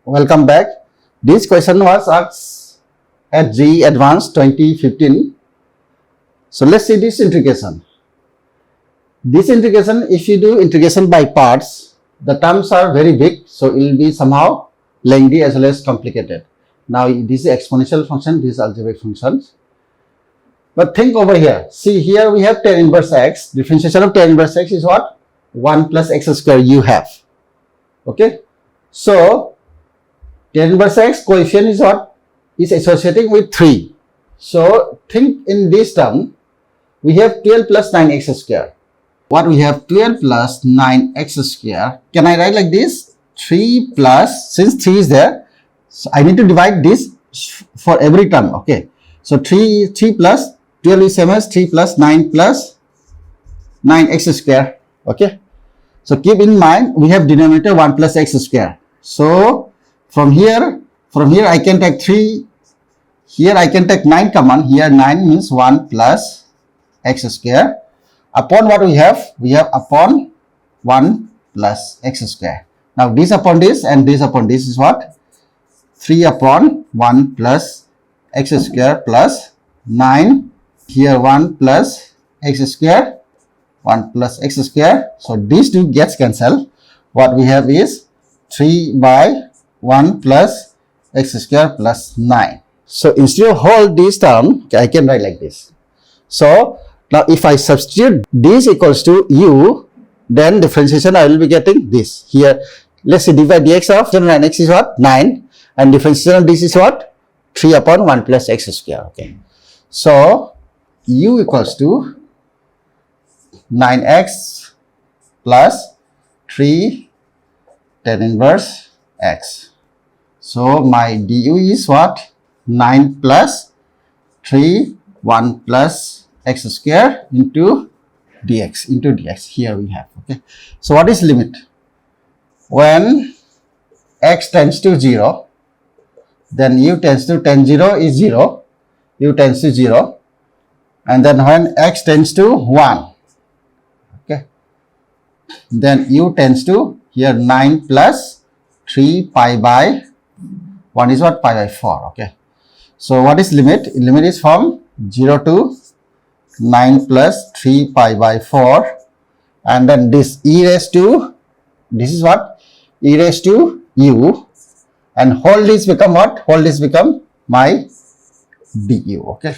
welcome back. This question was asked at JEE Advanced 2015. So let's see this integration. This integration, if you do integration by parts, the terms are very big, so it will be somehow lengthy as well as complicated. Now this is exponential function, this is algebraic functions. But think over here. See, here we have tan inverse x. Differentiation of tan inverse x is what? 1 plus x square you have. Okay. So tan inverse x coefficient is what? Is associating with 3. So think in this term, we have 12 plus 9x square. What we have? 12 plus 9x square. Can I write like this? 3 plus, since 3 is there, so I need to divide this for every term. Okay. So 3 plus 12 is same as 3 plus 9 plus 9x square. Okay. So keep in mind, we have denominator 1 plus x square. So from here I can take 3. Here I can take 9 common. Here 9 means 1 plus x square. Upon what we have? We have upon 1 plus x square. Now this upon this and this upon this is what? 3 upon 1 plus x square plus 9. Here 1 plus x square, 1 plus x square. So these two gets cancelled. What we have is 3 by 1 plus x square plus 9. So instead of hold this term, I can write like this. So now if I substitute this equals to u, then differentiation I will be getting this. Here, let's say divide dx of 9x is what? 9. And differentiation of this is what? 3 upon 1 plus x square. Okay. So u equals to 9x plus 3 tan inverse x. So my du is what? 9 plus 3 1 plus x square into dx. Here we have. Okay. So what is limit? When x tends to 0, then u tends to tan 0 is 0. U tends to 0. And then when x tends to 1, okay, then u tends to, here 9 plus 3 pi by 1 is what? Pi by 4. Okay. So what is limit? Limit is from 0 to 9 plus 3 pi by 4. And then this e raised to, this is what? E raised to u. And whole this become what? Whole this become my du. Okay.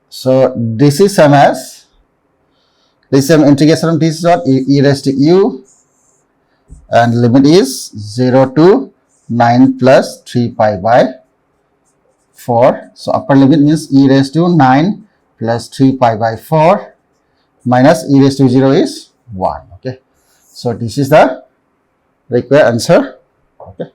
So this is same as, this same integration of this is what? E raised to u, and limit is 0 to 9 plus 3 pi by 4. So upper limit means e raised to 9 plus 3 pi by 4 minus e raised to 0 is 1. Okay. So this is the required answer. Okay.